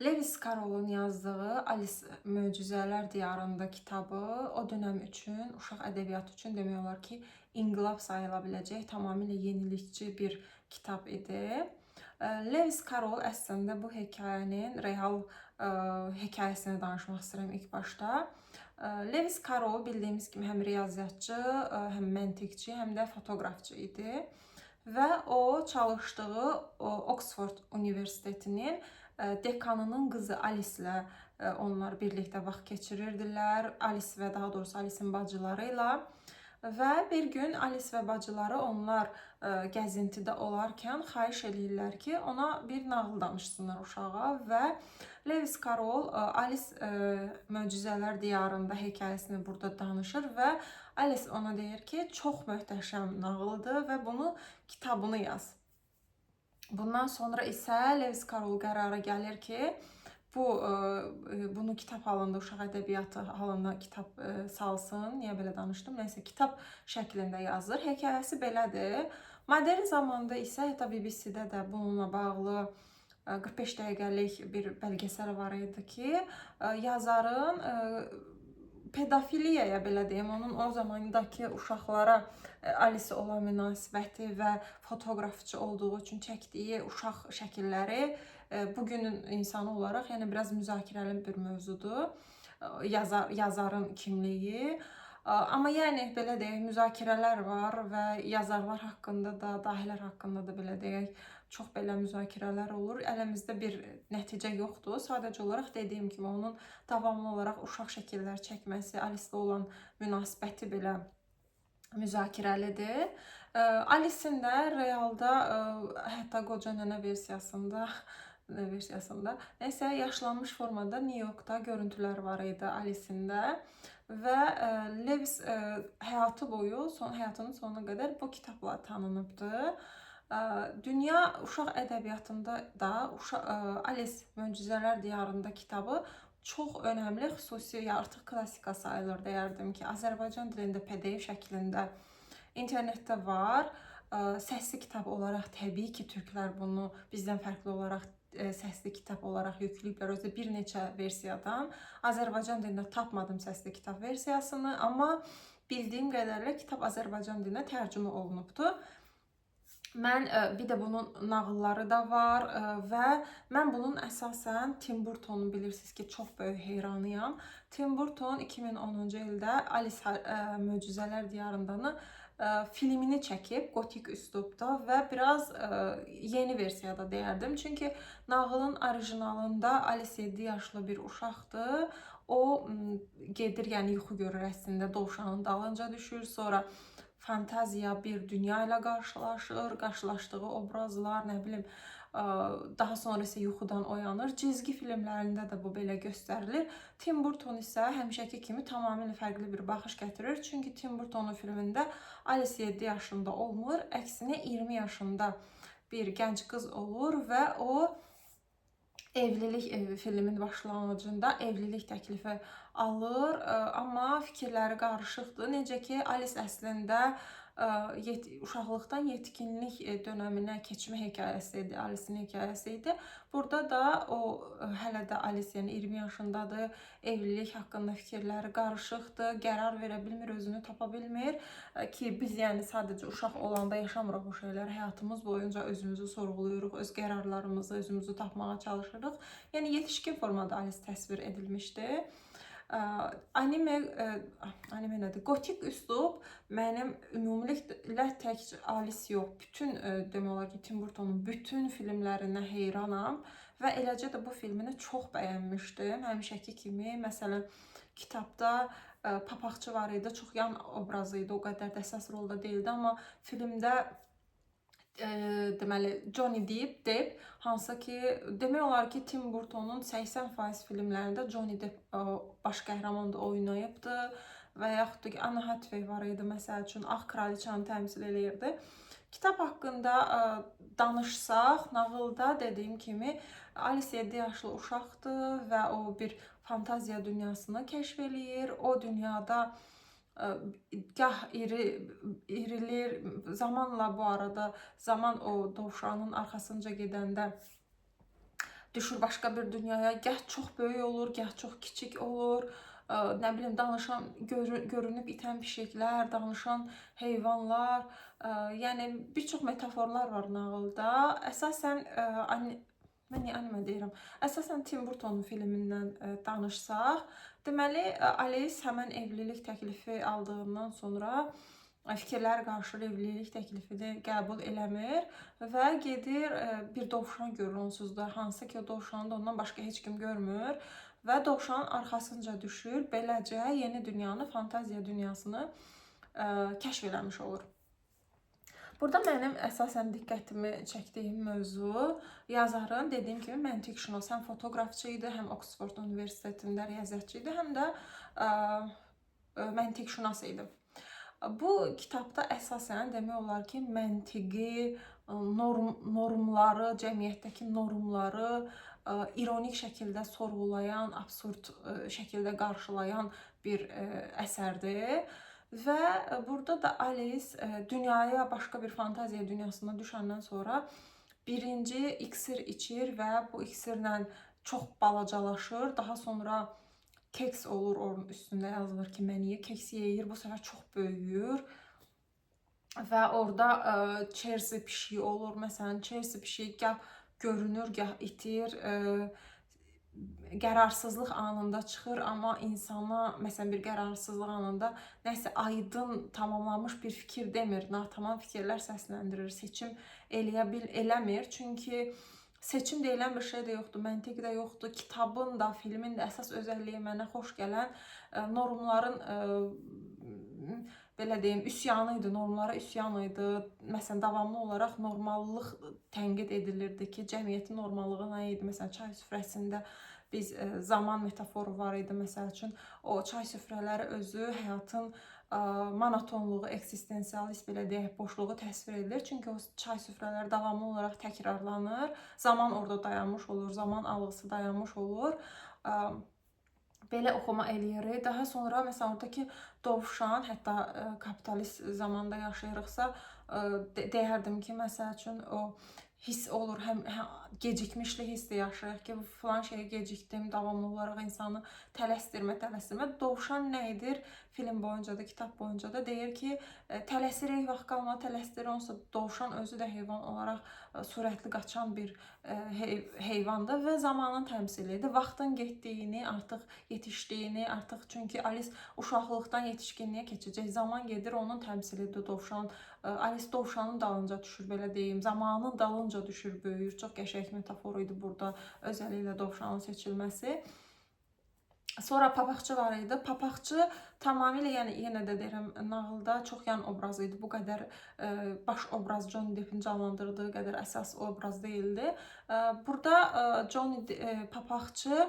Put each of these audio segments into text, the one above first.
Lewis Carroll'un yazdığı Alice Möcüzələr Diyarında kitabı o dönəm üçün, uşaq ədəbiyyatı üçün demək olar ki, inqilab sayıla biləcək tamamilə yenilikçi bir kitab idi. Lewis Carroll əslində bu hekayənin real hekayəsini danışmaq istəyirəm ilk başda. Lewis Carroll bildiyimiz kimi həm riyaziyyatçı, həm məntiqçi, həm də fotoqrafçı idi və o çalışdığı Oxford Universitetinin dekanının qızı Alice ilə onlar birlikdə vaxt keçirirdilər. Alice və daha doğrusu Alice'in bacıları ilə. Və bir gün Alice və bacıları onlar gəzintidə olarkən xahiş edirlər ki, ona bir nağıl danışsınlar uşağa və Lewis Carroll Alice Möcüzələr Diyarında hekayəsini burada danışır və Alice ona deyir ki, çox möhtəşəm nağıldır və bunu kitabını yaz. Bundan sonra isə Lewis Carroll qərara gəlir ki, bunu kitab halında, uşaq ədəbiyyatı halında kitab salsın. Niyə belə danışdım? Nəysə, kitab şəklində yazır. Hekayəsi belədir. Modern zamanda isə hətta BBC-də də bununla bağlı 45 dəqiqəlik bir bəlgesəl var idi ki, yazarın pedofiliyaya belə deyim, onun o zamandakı uşaqlara Alice olan münasibəti və fotoqrafçı olduğu üçün çəkdiyi uşaq şəkilləri bugünün insanı olaraq yəni biraz müzakirəli bir mövzudur. Yazarın kimliyi. Amma yəni belə deyək, müzakirələr var və yazarlar haqqında da, dahilər haqqında da belə deyək, çox belə müzakirələr olur. Əlimizdə bir nəticə yoxdur. Sadəcə olaraq dediyim kimi onun davamlı olaraq uşaq şəkillər çəkməsi, Alice-la olan münasibəti belə müzakirəlidir. Alice-in də realda hətta qoca nənə versiyasında nəysə yaşlanmış formada New Yorkda görüntülər var idi Alice-in də və Lewis həyatı boyu, həyatının sonuna qədər bu kitabla tanınıbdı. Dünya uşaq ədəbiyyatında da Alice Möcüzələr Diyarında kitabı çox önəmli, xüsusi artıq klassika sayılır deyərdim ki, Azərbaycan dilində PDF şəklində internetdə var. Səsli kitab olaraq təbii ki, türklər bunu bizdən fərqli olaraq səsli kitab olaraq yükləyiblər. Özü bir neçə versiyadan. Azərbaycan dilində tapmadım səsli kitab versiyasını, amma bildiyim qədərlə kitab Azərbaycan dilinə tərcümə olunubdur. Mən bir də bunun nağılları da var və mən bunun əsasən Tim Burton'u bilirsiniz ki, çox böyük heyranıyam. Tim Burton 2010-cu ildə Alice Möcüzələr Diyarındanı filmini çəkib gotik üslubda və biraz yeni versiyada deyərdim. Çünki nağılın orijinalında Alice 7 yaşlı bir uşaqdır. O gedir, yəni yuxu görür əslində, dovşanın dalınca düşür, sonra fantaziya bir dünya ilə qarşılaşır, qarşılaşdığı obrazlar, nə bilim, daha sonra isə yuxudan oyanır. Cizgi filmlərində də bu belə göstərilir. Tim Burton isə həmişəki kimi tamamilə fərqli bir baxış gətirir. Çünki Tim Burton'un filmində Alice 7 yaşında olmur, əksinə 20 yaşında bir gənc qız olur və o evlilik filmin başlanğıcında evlilik təklifi alır, amma fikirləri qarışıqdır. Necə ki, Alice əslində uşaqlıqdan yetkinlik dönəminə keçmə hekayəsi idi, Alice'in hekayəsi idi. Burada da o hələ də Alice yəni 20 yaşındadır, evlilik haqqında fikirləri qarışıqdır, qərar verə bilmir, özünü tapa bilmir ki, biz yəni sadəcə uşaq olanda yaşamırıq bu şeyləri, həyatımız boyunca özümüzü sorğuluyuruq, öz qərarlarımızı, özümüzü tapmağa çalışırıq. Yəni yetişkin formada Alice təsvir edilmişdi. Anime nədir? Gotik üslub mənim ümumiliklə tək Alice yox, bütün demək olar ki, Tim Burton'un bütün filmlərinə heyranam və eləcə də bu filmini çox bəyənmişdim. Həmişəki kimi, məsələn, kitabda papaqçı var idi, çox yan obrazı idi, o qədər də əsas rolda deyildi, amma filmdə deməli Johnny Depp, hansı ki, demək olar ki, Tim Burton'un 80% filmlərində Johnny Depp baş qəhrəmanı oynayıbdı və yaxud da ki, Anne Hathaway var idi, məsəl üçün, Ağ Kraliçanı təmsil eləyirdi. Kitab haqqında danışsaq, nağılda dediyim kimi Alice 7 yaşlı uşaqdır və o bir fantaziya dünyasını kəşf eləyir. O dünyada gah irilir, zamanla bu arada, zaman o dovşanın arxasınca gedəndə düşür başqa bir dünyaya. Gah çox böyük olur, gah çox kiçik olur. Nə bilim, danışan, görünüb itən pişiklər, danışan heyvanlar, yəni bir çox metaforlar var nağılda. Əsasən mən niyə anime deyirəm? Əsasən Tim Burtonun filmindən danışsaq, deməli Alice həmən evlilik təklifi aldığından sonra fikirlər qarşı evlilik təklifini qəbul eləmir və gedir bir dovşan görür onsuz da, hansı ki o dovşanı da ondan başqa heç kim görmür və dovşanın arxasınca düşür. Beləcə yeni dünyanı, fantaziya dünyasını kəşf eləmiş olur. Burada mənim əsasən diqqətimi çəkdiyim mövzu yazarın, dediyim kimi, məntiqşünas, həm fotoqrafçı idi, həm Oxford Universitetində riyaziyyatçı idi, həm də məntiqşünas idi. Bu kitabda əsasən demək olar ki, məntiqi, normları, cəmiyyətdəki normları ironik şəkildə sorğulayan, absurd şəkildə qarşılayan bir əsərdir. Və burada da Alice dünyaya, başqa bir fantaziya dünyasına düşəndən sonra birinci iksir içir və bu iksirlə çox balacalaşır. Daha sonra keks olur, onun üstündə yazılır ki, mən keks yeyir, bu səfər çox böyüyür. Və orada Chelsea pişiyi olur. Məsələn, Chelsea pişiyi gah görünür, gah itir. Qərarsızlıq anında çıxır, amma insana, məsələn, bir qərarsızlıq anında nəsə aydın, tamamlanmış bir fikir demir, natamam fikirlər səsləndirir, seçim eləmir. Çünki seçim deyilən bir şey də yoxdur, məntiq də yoxdur. Kitabın da, filmin də əsas özəlliyi mənə xoş gələn normların, belə deyim, üsyanı idi, normlara üsyan idi. Məsələn, davamlı olaraq normallıq tənqid edilirdi ki, cəmiyyətin normallığı nə idi? Məsələn, çay süfrəsində biz zaman metaforu var idi, məsəl üçün. O çay süfrələri özü həyatın monotonluğu, eksistensialist, belə deyək, boşluğu təsvir edilir. Çünki o çay süfrələri davamlı olaraq təkrarlanır. Zaman orada dayanmış olur, zaman algısı dayanmış olur. Belə oxuma eləyirik. Daha sonra məsələn oradakı dovşan, hətta kapitalist zamanda yaşayırıqsa, deyərdim ki, məsəl üçün o hiss olur, həm gecikmişli hiss də yaşayırıq ki, filan şeyə gecikdim, davamlı olaraq insanı tələsdirmə. Dovşan nə edir? Film boyunca da, kitab boyunca da deyir ki, tələsirik, vaxt qalmadı, tələsdirir. Onsa dovşan özü də heyvan olaraq sürətli qaçan bir heyvandır və zamanın təmsilidir. Vaxtın getdiyini, artıq yetişdiyini, artıq, çünki Alice uşaqlıqdan yetişkinliyə keçəcək, zaman gedir, onun təmsilidir dovşan. Alice dovşanın dalınca düşür, belə deyim, zamanın dalınca düşür, böyüyür. Çox qəşəng metafor idi burada, özəlliklə dovşanın seçilməsi. Sonra papaqçı var idi. Papaqçı tamamilə, yəni yenə də deyirəm, nağılda çox yan obraz idi. Bu qədər baş obraz Johnny Depp'in canlandırdığı qədər əsas obraz deyildi. Burada Johnny papaqçı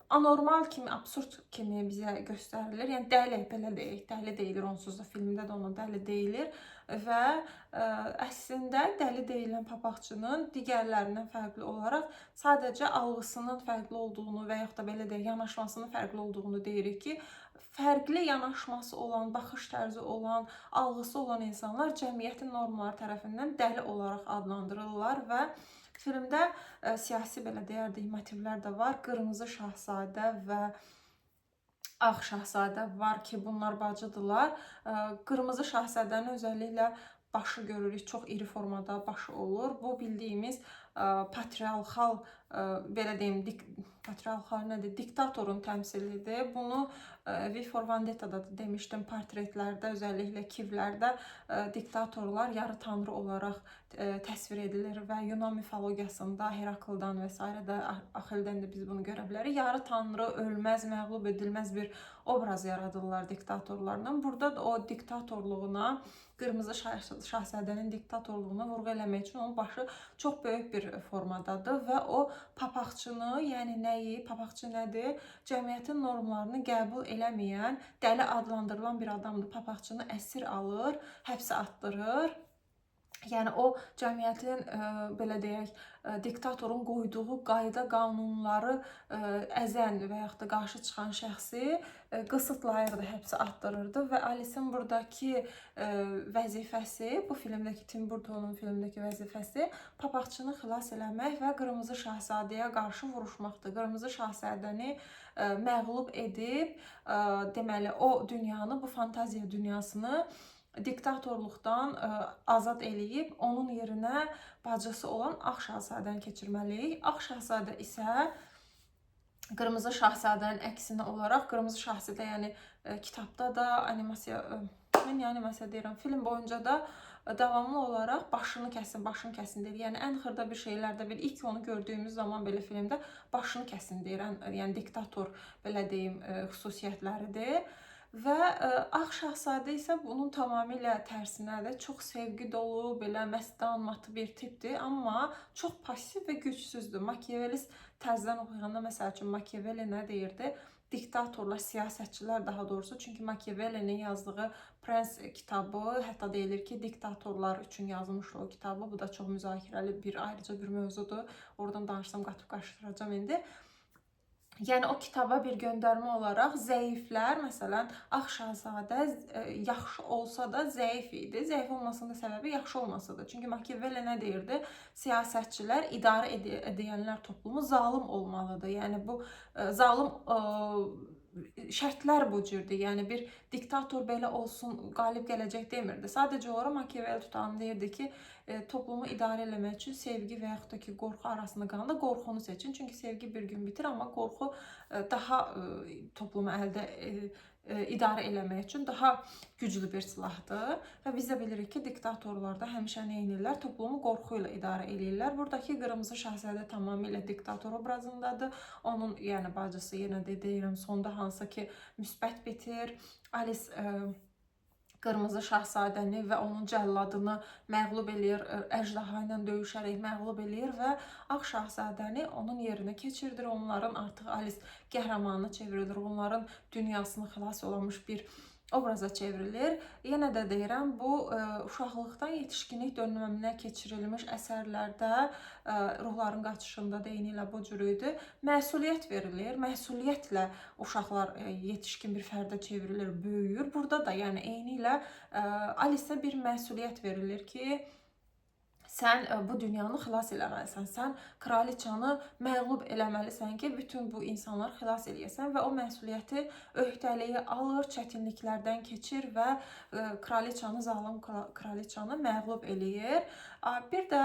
anormal kimi, absurd kimi bizə göstərilir. Yəni dəli, belə deyək, dəli deyilir onsuz da, filmdə də ona dəli deyilir. Və əslində dəli deyilən papaqçının digərlərindən fərqli olaraq sadəcə algısının fərqli olduğunu və yaxud da belə deyək, yanaşmasının fərqli olduğunu deyirik ki, fərqli yanaşması olan, baxış tərzi olan, algısı olan insanlar cəmiyyətin normları tərəfindən dəli olaraq adlandırılırlar və filmdə siyasi, belə deyərdik, motivlər də var. Qırmızı şahzadə və ağ şahzadə var ki, bunlar bacıdırlar. Qırmızı şahzadənin özəlliklə başı görürük, çox iri formada başı olur. Bu bildiyimiz patriarxal, belə deyim, patriarxal nədir? Diktatorun təmsilidir. Bunu V for Vendetta'da da demişdim, portretlərdə, özəlliklə Kivlərdə diktatorlar yarı tanrı olaraq təsvir edilir və Yunan mifologiyasında Herakldan və s. də, Axildən də biz bunu görə bilərik. Yarı tanrı, ölməz, məğlub edilməz bir obraz yaradırlar diktatorlarla. Burada da o diktatorluğuna, Qırmızı şahzadənin diktatorluğuna vurğu eləmək üçün onun başı çox böyük bir formadadır və o papaqçını, yəni nəyi, papaqçı nədir? Cəmiyyətin normlarını qəbul eləməyən, dəli adlandırılan bir adamdır. Papaqçını əsir alır, həbsə atdırır. Yəni o cəmiyyətin belə deyək, diktatorun qoyduğu qayda qanunları əzən və yaxud da qarşı çıxan şəxsi qısıtlayırdı, həbsə atdırırdı və Alice'in buradakı vəzifəsi, bu filmdəki Tim Burton'un filmdəki vəzifəsi papaqçını xilas eləmək və Qırmızı Şahzadəyə qarşı vuruşmaqdır. Qırmızı Şahzadəni məğlub edib, deməli o dünyanı, bu fantaziya dünyasını diktatorluqdan azad eləyib, onun yerinə bacısı olan Ağ Şahzadəni keçirməliyik. Ağ Şahzadə isə Qırmızı Şahzadənin əksinə olaraq, Qırmızı Şahzadə yəni kitabda da, animasiya, mən niyə animasiya deyirəm, film boyunca da davamlı olaraq başını kəsin deyir. Yəni ən xırda bir şeylərdə bir ilk onu gördüyümüz zaman belə filmdə başını kəsin deyir. Yəni diktator belə deyim xüsusiyyətləridir. Və Ağ Şahzadə isə bunun tamamilə tərsinədir. Çox sevgi dolu, belə məstan, matı bir tipdir, amma çox pasiv və gücsüzdür. Makiavelist təzədən oxuyanda məsəl üçün Makiavelli nə deyirdi? Diktatorlar, siyasətçilər daha doğrusu, çünki Makiavellinin yazdığı Prens kitabı, hətta deyilir ki, diktatorlar üçün yazılmışdı o kitabı. Bu da çox müzakirəli ayrıca bir mövzudur. Oradan danışsam qatıb qarışdıracağam indi. Yəni o kitaba bir göndərmə olaraq zəiflər, məsələn, Ağ Şahzadə yaxşı olsa da zəif idi. Zəif olmasının da səbəbi yaxşı olmasıdır. Çünki Makiavelli nə deyirdi? Siyasətçilər, idarə edənlər toplumu zalım olmalıdır. Yəni bu zalım şərtlər bu cürdür. Yəni bir diktator belə olsun, qalib gələcək demirdi. Sadəcə olaraq Makiavelli tutanı deyirdi ki, toplumu idarə eləmək üçün sevgi və yaxud da ki, qorxu arasında qalanda qorxunu seçin. Çünki sevgi bir gün bitir, amma qorxu daha toplumu idarə eləmək üçün daha güclü bir silahdır. Və biz də bilirik ki, diktatorlarda həmişə nə edirlər? Toplumu qorxu ilə idarə edirlər. Buradakı Qırmızı Şahzadə tamamilə diktator obrazındadır. Onun, yəni bacısı, yenə də deyirəm, sonda hansı ki, müsbət bitir. Alice Qırmızı Şahzadəni və onun cəlladını məğlub eləyir, əjdaha ilə döyüşərək məğlub eləyir və Ağ Şahzadəni onun yerinə keçirdir. Onların artıq Alice qəhrəmanına çevrilir, onların dünyasını xilas olmuş bir obraza çevrilir. Yenə də deyirəm, bu uşaqlıqdan yetişkinlik dönəminə keçirilmiş əsərlərdə ruhların qaçışında deyinilə bu cür idi. Məsuliyyət verilir, məsuliyyətlə uşaqlar yetişkin bir fərdə çevrilir, böyüyür. Burada da yəni eynilə Alice'ə bir məsuliyyət verilir ki, sən bu dünyanı xilas eləməlisən, sən kraliçanı məğlub eləməlisən ki, bütün bu insanları xilas eləyəsən və o məsuliyyəti, öhdəliyi alır, çətinliklərdən keçir və kraliçanı, zalım kraliçanı məğlub eləyir. Bir də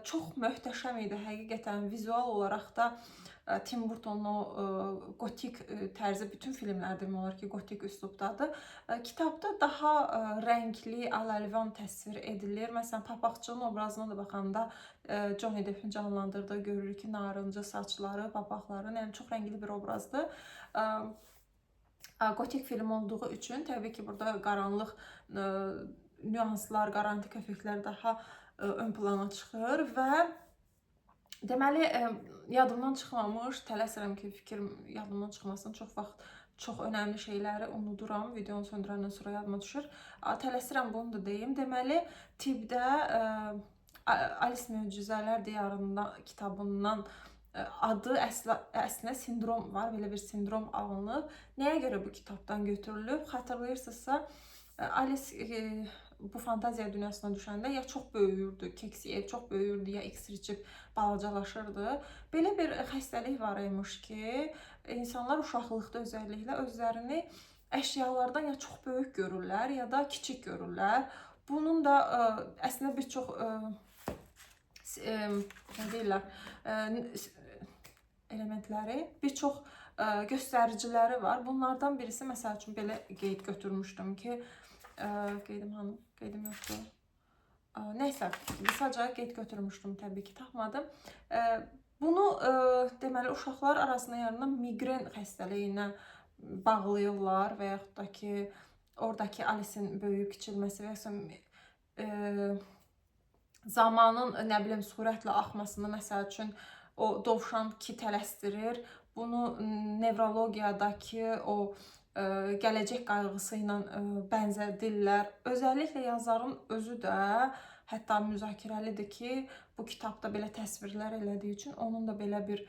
çox möhtəşəm idi həqiqətən, vizual olaraq da Tim Burton'un o gotik tərzi bütün filmlər demək olar ki, gotik üslubdadır. Kitabda daha rəngli, al-əlvan təsvir edilir. Məsələn, papaqçının obrazına da baxanda Johnny Depp'in canlandırdığı görürük ki, narıncı saçları, papaqları, yəni çox rəngli bir obrazdır. Gotik film olduğu üçün təbii ki, burada qaranlıq nüanslar, qarantik effektlər daha ön plana çıxır və deməli, yadımdan çıxmamış, tələsirəm ki, fikrim yadımdan çıxmasın, çox vaxt çox önəmli şeyləri unuduram, videonu söndürəndən sonra yadıma düşür. Tələsirəm, bunu da deyim. Deməli, tibbdə Alice Möcüzələr Diyarında kitabından adı əslində sindrom var, belə bir sindrom alınıb. Nəyə görə bu kitabdan götürülüb? Xatırlayırsınızsa, Alice bu fantaziya dünyasına düşəndə ya çox böyüyürdü, keks yeyib çox böyüyürdü, ya iksir içib balacalaşırdı. Belə bir xəstəlik var imiş ki, insanlar uşaqlıqda özəlliklə özlərini əşyalardan ya çox böyük görürlər, ya da kiçik görürlər. Bunun da əslində bir çox nə deyirlər, elementləri, bir çox göstəriciləri var. Bunlardan birisi, məsəl üçün, belə qeyd götürmüşdüm ki, qeydim yoxdur. Nəysə, qısaca qeyd götürmüşdüm, təbii ki, tapmadım. Bunu, deməli, uşaqlar arasında yaranan migren xəstəliyinə bağlayırlar və yaxud da ki, oradakı Alice'in böyüyüb kiçilməsi və yaxud zamanın, nə bilim, sürətlə axmasını, məsəl üçün, o dovşan ki tələsdirir, bunu nevrologiyadakı o gələcək qayğısı ilə bənzədirlər. Özəlliklə yazarın özü də hətta müzakirəlidir ki, bu kitabda belə təsvirlər elədiyi üçün onun da belə bir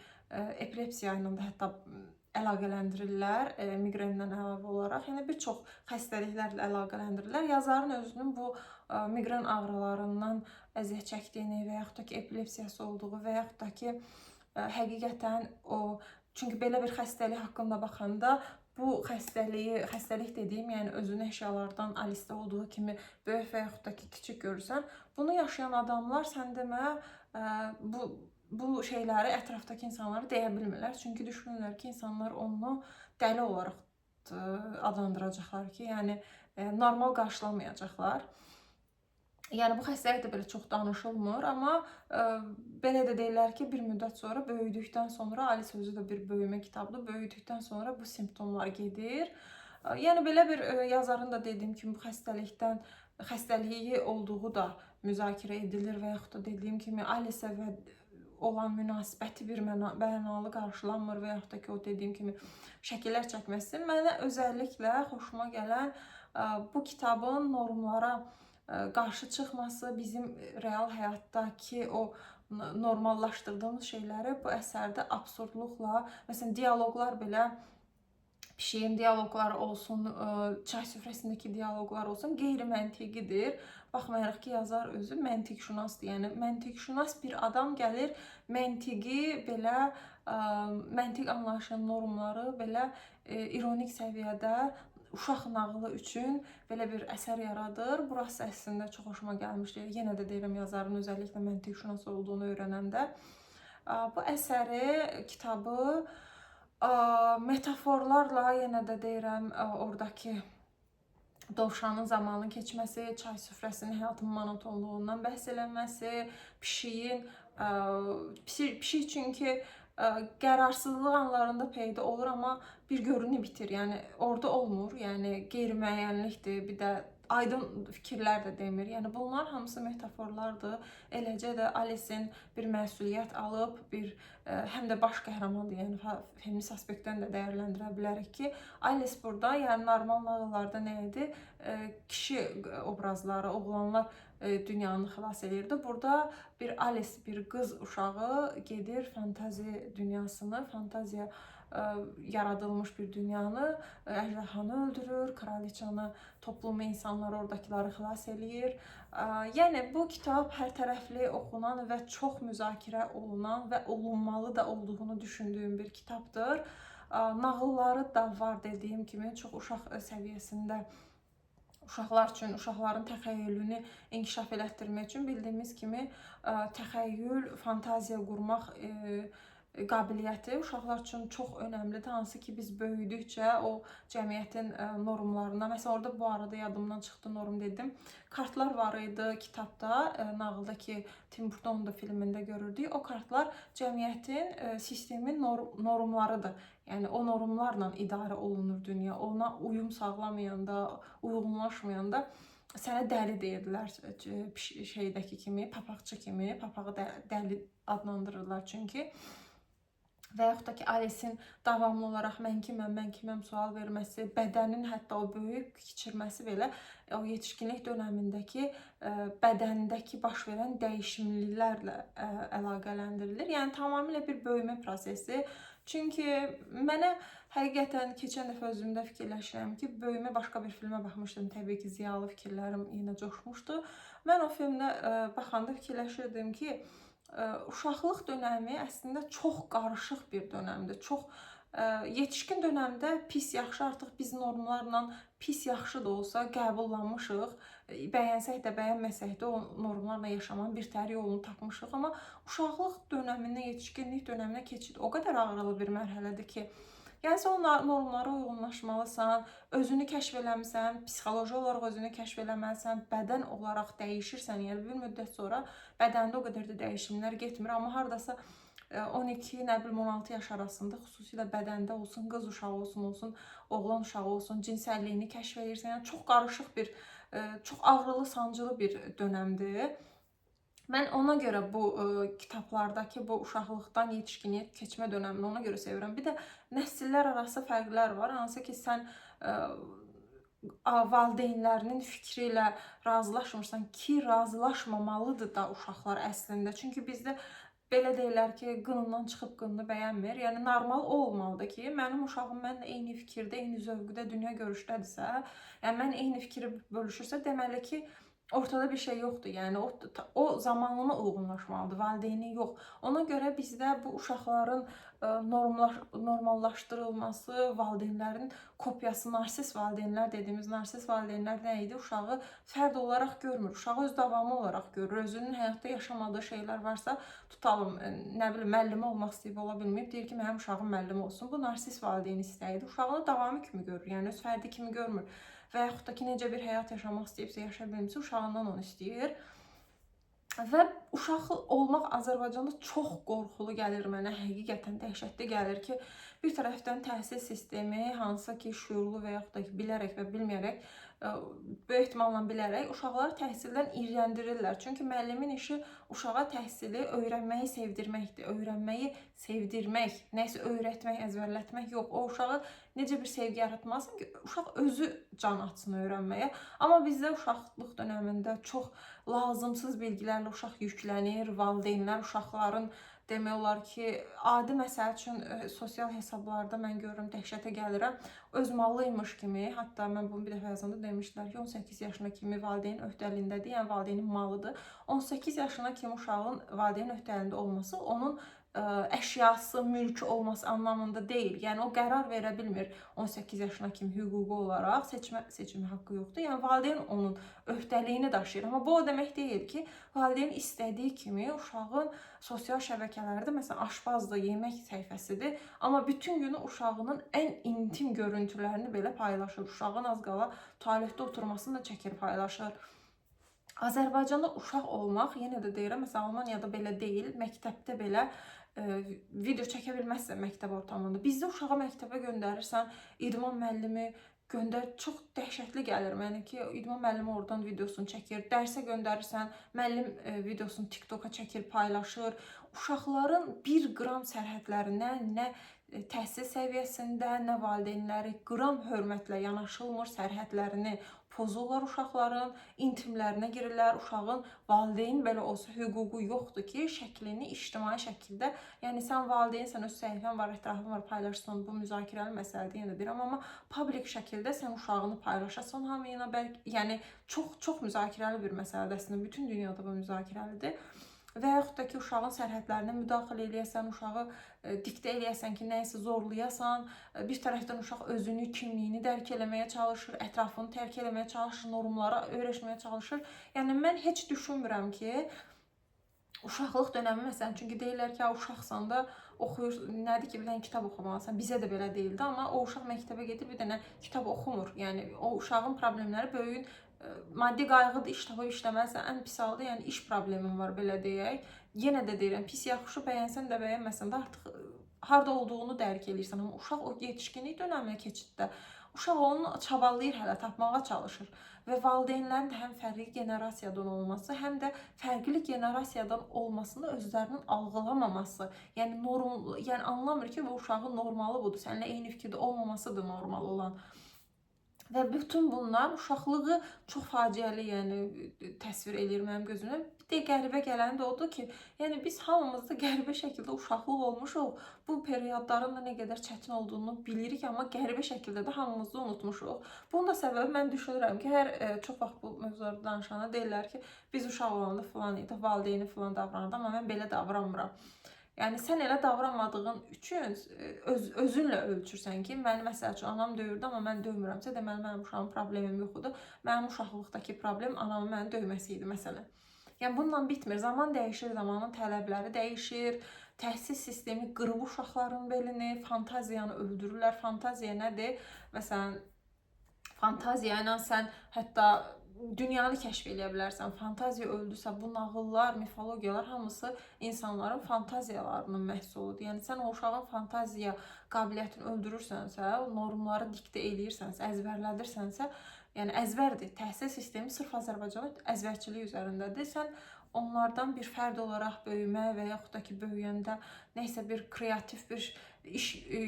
epilepsiya ilə də hətta əlaqələndirirlər, miqrendən əlavə olaraq. Yəni bir çox xəstəliklərlə əlaqələndirirlər. Yazarın özünün bu miqren ağrılarından əziyyət çəkdiyini və yaxud da ki, epilepsiyası olduğu və yaxud da ki, həqiqətən çünki belə bir xəstəlik haqqında baxanda bu xəstəlik dediyim, yəni özünü əşyalardan Alicedə olduğu kimi böyük və yaxud da ki, kiçik görürsən, bunu yaşayan adamlar sən demə bu şeyləri ətrafdakı insanlara deyə bilmirlər. Çünki düşünürlər ki, insanlar onu dəli olaraq adlandıracaqlar ki, yəni normal qarşılamayacaqlar. Yəni bu xəstəlik də belə çox danışılmır, amma belə də deyirlər ki, bir müddət sonra böyüdükdən sonra, Alice özü də bir böyümə kitabıdır, böyüdükdən sonra bu simptomlar gedir. Yəni belə bir yazarın da dediyim kimi bu xəstəliyi olduğu da müzakirə edilir və yaxud da dediyim kimi Alice və olan münasibəti bir mənalı qarşılanmır və yaxud da ki, o dediyim kimi şəkillər çəkməsi. Mənə özəlliklə xoşuma gələn bu kitabın normlara qarşı çıxması, bizim real həyatdakı o normallaşdırdığımız şeyləri bu əsərdə absurdluqla, məsələn, dialoqlar belə, pişiyin dialoqları olsun, çay süfrəsindəki dialoqlar olsun, qeyri-məntiqidir. Baxmayaraq ki, yazar özü məntiqşünasdır. Yəni, məntiqşünas bir adam gəlir, məntiq anlayışının normları belə ironik səviyyədə uşaq nağılı üçün belə bir əsər yaradır. Burası əslində çox xoşuma gəlmişdi. Yenə də deyirəm, yazarın özəlliklə məntiqşünas olduğunu öyrənəndə. Bu əsəri, kitabı metaforlarla, yenə də deyirəm, oradakı dovşanın zamanın keçməsi, çay süfrəsinin həyatın monotonluğundan bəhs eləməsi, pişik çünki qərarsızlıq anlarında peyda olur, amma bir görünü bitir. Yəni orada olmur. Yəni qeyri-müəyyənlikdir. Bir də aydın fikirlər də demir. Yəni bunlar hamısı metaforlardır. Eləcə də Alice'in bir məsuliyyət alıb, həm də baş qəhrəmandır. Yəni feminist aspektdən də dəyərləndirə bilərik ki, Alice burada, yəni normal nağıllarda nə idi? Kişi obrazları, oğlanlar dünyanı xilas edirdi. Burada bir Alice, bir qız uşağı gedir fantazi dünyasını, fantaziya yaradılmış bir dünyanı, əjdahanı öldürür, kraliçanı, toplumu, insanları, oradakiləri xilas eləyir. Yəni bu kitab hər tərəfli oxunan və çox müzakirə olunan və olunmalı da olduğunu düşündüyüm bir kitabdır. Nağılları da var dediyim kimi, çox uşaq səviyyəsində, uşaqlar üçün, uşaqların təxəyyülünü inkişaf elətdirmək üçün bildiyimiz kimi təxəyyül, fantaziya qurmaq qabiliyyəti uşaqlar üçün çox önəmlidir. Hansı ki, biz böyüdükcə o cəmiyyətin normlarına, məsələn, orada bu arada yadımdan çıxdı, norm dedim. Kartlar var idi kitabda, nağılda ki, Tim Burton'un da filmində görürdük. O kartlar cəmiyyətin, sistemin normlarıdır. Yəni o normlarla idarə olunur dünya. Ona uyum sağlamayanda, uyğunlaşmayanda sənə dəli deyirlər şeydəki kimi, papaqçı kimi, papağı dəli adlandırırlar çünki. Və yaxud da ki, Alice'in davamlı olaraq mən kiməm sual verməsi, bədənin hətta o böyük keçirməsi belə o yetişkinlik dönəmindəki bədəndəki baş verən dəyişimliklərlə əlaqələndirilir. Yəni tamamilə bir böyümə prosesi. Çünki mənə həqiqətən keçən dəfə özümdə fikirləşirəm ki, böyümə başqa bir filmə baxmışdım. Təbii ki, ziyalı fikirlərim yenə coşmuşdu. Mən o filmdə baxanda fikirləşirdim ki, uşaqlıq dönəmi əslində çox qarışıq bir dönəmdir. Çox yetişkin dönəmdə pis, yaxşı, artıq biz normlarla pis, yaxşı da olsa qəbullanmışıq. Bəyənsək də, bəyənməsək də o normlarla yaşamanın bir təhər yolunu tapmışıq. Amma uşaqlıq dönəmindən yetişkinlik dönəminə keçid o qədər ağrılı bir mərhələdir ki, yəni sən o normlara uyğunlaşmalısan, özünü kəşf eləmisən, psixoloji olaraq özünü kəşf eləməlisən, bədən olaraq dəyişirsən. Yəni bir müddət sonra bədəndə o qədər də dəyişimlər getmir, amma hardasa 12, 16 yaş arasında, xüsusilə bədəndə olsun, qız uşağı olsun, oğlan uşağı olsun, cinsəlliyini kəşf edirsən. Yəni çox qarışıq bir, çox ağrılı, sancılı bir dönəmdir. Mən ona görə bu kitablardakı bu uşaqlıqdan yetişkinliyə keçmə dönəmini ona görə sevirəm. Bir də nəsillər arası fərqlər var. Hansı ki, sən valideynlərinin fikri ilə razılaşmırsan ki, razılaşmamalıdır da uşaqlar əslində. Çünki bizdə belə deyirlər ki, qınından çıxıb qınını bəyənmir. Yəni normal o olmalıdır ki, mənim uşağım mənlə eyni fikirdə, eyni zövqdə, dünya görüşdədirsə, yəni mən eyni fikri bölüşürsə, deməli ki, ortada bir şey yoxdur. Yəni o zamanına uyğunlaşmalıdır, valideyni yox. Ona görə bizdə bu uşaqların normallaşdırılması, valideynlərin kopyası, narsist valideynlər dediyimiz narsist valideynlər nə idi? Uşağı fərd olaraq görmür, uşağı öz davamı olaraq görür. Özünün həyatda yaşamadığı şeylər varsa, tutalım, nə bilim, müəllimi olmaq istəyib ola bilməyib, deyir ki, mənim uşağım müəllim olsun. Bu narsist valideyn istəyidir. Uşağını davamı kimi görür, yəni öz fərdi kimi görmür. Və yaxud da ki, necə bir həyat yaşamaq istəyibsə, yaşaya bilmirsə, uşağından onu istəyir. Və uşaq olmaq Azərbaycanda çox qorxulu gəlir mənə, həqiqətən dəhşətli gəlir ki, bir tərəfdən təhsil sistemi, hansı ki, şüurlu və yaxud da ki, bilərək və bilməyərək, böyük ehtimalla bilərək uşaqları təhsildən iyrəndirirlər. Çünki müəllimin işi uşağa təhsili öyrənməyi sevdirməkdir. Öyrənməyi sevdirmək, nəsə öyrətmək, əzbərlətmək yox. O uşağı necə bir sevgi yaratmalısın ki, uşaq özü can atsın öyrənməyə. Amma bizdə uşaqlıq dönəmində çox lazımsız bilgilərlə uşaq yüklənir, valideynlər uşaqların demək olar ki, adi məsəl üçün sosial hesablarda mən görürəm, dəhşətə gəlirəm. Öz malıymış kimi, hətta mən bunu bir dəfə yazanda demişdilər ki, 18 yaşına kimi valideyn öhdəliyindədir, yəni valideynin malıdır. 18 yaşına kimi uşağın valideyn öhdəliyində olması onun əşyası, mülkü olması anlamında deyil. Yəni o qərar verə bilmir 18 yaşına kimi hüquqi olaraq, seçmə haqqı yoxdur. Yəni valideyn onun öhdəliyini daşıyır. Amma bu o demək deyil ki, valideyn istədiyi kimi uşağın sosial şəbəkələrdə, məsələn, aşpazdır, yemək səhifəsidir, amma bütün günü uşağının ən intim görüntülərini belə paylaşır. Uşağın az qala tualetdə oturmasını da çəkir, paylaşır. Azərbaycanda uşaq olmaq, yenə də deyirəm, məsələn, Almaniyada belə deyil, məktəbdə belə video çəkə bilməzsən məktəb ortamında. Bizdə uşağı məktəbə göndərirsən, idman müəllimi göndər, çox dəhşətli gəlir mənə ki, idman müəllimi oradan videosunu çəkir, dərsə göndərirsən, müəllim videosunu TikToka çəkir, paylaşır. Uşaqların 1 qram sərhədlərindən nə təhsil səviyyəsində, nə valideynləri qram hörmətlə yanaşılmır, sərhədlərini pozurlar uşaqların, intimlərinə girirlər. Uşağın valideyn belə olsa hüququ yoxdur ki, şəklini ictimai şəkildə, yəni sən valideynsən, öz səhifən var, ətrafın var, paylaşsan, bu müzakirəli məsələdir, yenə deyirəm, amma publik şəkildə sən uşağını paylaşasan hamıyla, yəni çox müzakirəli bir məsələdir əslində. Bütün dünyada bu müzakirəlidir. Və yaxud da ki, uşağın sərhədlərinə müdaxilə eləyəsən, uşağı diktə eləyəsən ki, nəyisə zorlayasan, bir tərəfdən uşaq özünü, kimliyini dərk eləməyə çalışır, ətrafını tərk eləməyə çalışır, normlara öyrəşməyə çalışır. Yəni mən heç düşünmürəm ki, uşaqlıq dönəmi məsələn, çünki deyirlər ki, uşaqsan da oxuyur, nədir ki, bir dənə kitab oxumalısan. Bizə də belə deyildi, amma o uşaq məktəbə gedir, bir dənə kitab oxumur. Yəni o uşağın problemləri böyüyün maddi qayğıdır, iş tapıb işləməlisən, ən pis halda, yəni iş problemin var, belə deyək. Yenə də deyirəm, pis yaxşı bəyənsən də bəyənməsən də artıq harda olduğunu dərk edirsən. Amma uşaq o yetişkinlik dönəminə keçiddə, uşaq onu çabalayır, hələ tapmağa çalışır. Və valideynlərin də həm fərqli generasiyadan olması, həm də fərqli generasiyadan olmasını özlərinin algılamaması. Yəni anlamır ki, bu uşağın normalı budur, səninlə eyni fikirdə olmamasıdır normal olan. Və bütün bunlar uşaqlığı çox faciəli, yəni təsvir eləyir mənim gözümdə. Bir də qəribə gələni də odur ki, yəni biz hamımız da qəribə şəkildə uşaqlıq olmuşuq. Bu periodların da nə qədər çətin olduğunu bilirik, amma qəribə şəkildə də hamımız da unutmuşuq. Bunun da səbəbi mən düşünürəm ki, çox vaxt bu mövzularda danışanda deyirlər ki, biz uşaq olanda falan idi, valideyni falan davranırdı, amma mən belə davranmıram. Yəni sən elə davranmadığın üçün özünlə ölçürsən ki, məni məsəl üçün anam döyürdü, amma mən döymürəmsə, deməli mənim uşağın problemim yoxdur. Mənim uşaqlıqdakı problem anamın məni döyməsi idi məsələn. Yəni bununla bitmir. Zaman dəyişir, zamanın tələbləri dəyişir. Təhsil sistemi qırıb uşaqların belini, fantaziyanı öldürürlər. Fantaziya nədir? Məsələn, fantaziya ilə sən hətta dünyanı kəşf edə bilərsən. Fantaziya öldüsə, bu nağıllar, mifologiyalar hamısı insanların fantaziyalarının məhsuludur. Yəni sən o uşağın fantaziya qabiliyyətini öldürürsənsə, normları diktə eləyirsənsə, əzbərlədirsənsə, yəni əzbərdir. Təhsil sistemi sırf Azərbaycanın əzbərçiliyi üzərindədir. Sən onlardan bir fərd olaraq böyümək və yaxud da ki, böyüyəndə nəysə bir kreativ bir iş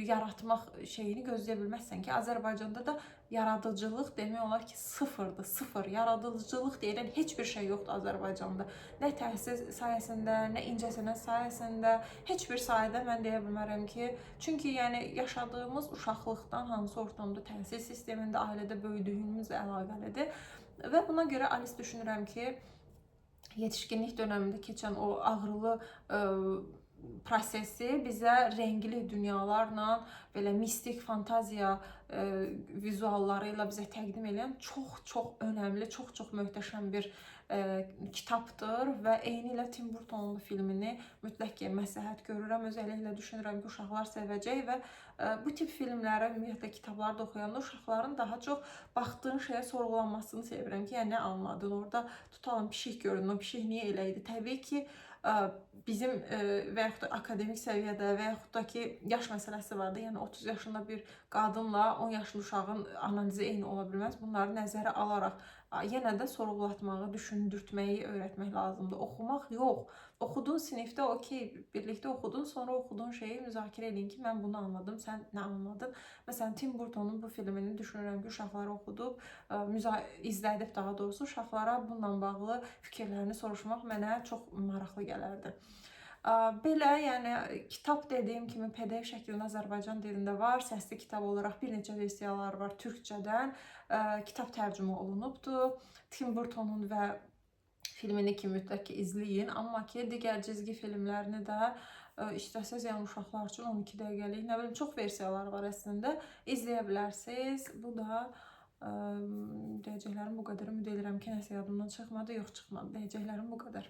yaratmaq şeyini gözləyə bilməzsən ki, Azərbaycanda da yaradıcılıq demək olar ki, sıfırdır, sıfır. Yaradıcılıq deyilən heç bir şey yoxdur Azərbaycanda. Nə təhsil sayəsində, nə incəsənət sayəsində, heç bir sayədə mən deyə bilmərəm ki, çünki yəni yaşadığımız uşaqlıqdan hansı ortamda, təhsil sistemində, ailədə böyüdüyümüzlə əlaqəlidir. Və buna görə Alice düşünürəm ki, yetişkinlik dövründə keçən o ağrılı prosesi bizə rəngli dünyalarla, belə mistik fantaziya vizualları ilə bizə təqdim edən çox önəmli, çox möhtəşəm bir kitabdır və eyni ilə Tim Burtonun filmini mütləq ki, məsləhət görürəm. Özəlliklə düşünürəm ki, uşaqlar sevəcək və bu tip filmləri, ümumiyyətlə kitabları da oxuyanda uşaqların daha çox baxdığın şeyə sorğulanmasını sevirəm ki, yəni nə anladın? Orada tutalım pişik görün, o pişik niyə elə idi? Təbii ki, bizim və yaxud da akademik səviyyədə və yaxud da ki, yaş məsələsi vardı. Yəni 30 yaşında bir qadınla 10 yaşlı uşağın analizi eyni ola bilməz. Bunları nəzərə alaraq yenə də sorğulatmağı, düşündürtməyi öyrətmək lazımdır. Oxumaq yox. Oxudun sinifdə, okey, birlikdə oxudun, sonra oxuduğun şeyi müzakirə edin ki, mən bunu anladım, sən nə anladın? Məsələn, Tim Burtonun bu filmini düşünürəm ki, uşaqları oxudub, izlədib daha doğrusu, uşaqlara bununla bağlı fikirlərini soruşmaq mənə çox maraqlı gələrdi. Belə, yəni kitab dediyim kimi PDF şəklində Azərbaycan dilində var, səsli kitab olaraq bir neçə versiyaları var türkçədən, kitab tərcümə olunubdur. Tim Burtonun və filmini ki, mütləq ki, izləyin, amma ki, digər cizgi filmlərini də istəsəz, yəni uşaqlar üçün 12 dəqiqəlik, nə bilim, çox versiyaları var əslində, izləyə bilərsiniz. Bu da deyəcəklərim bu qədər. Ümid edirəm ki, nəsə yadımdan çıxmadı, yox çıxmadı. Deyəcəklərim bu qədər.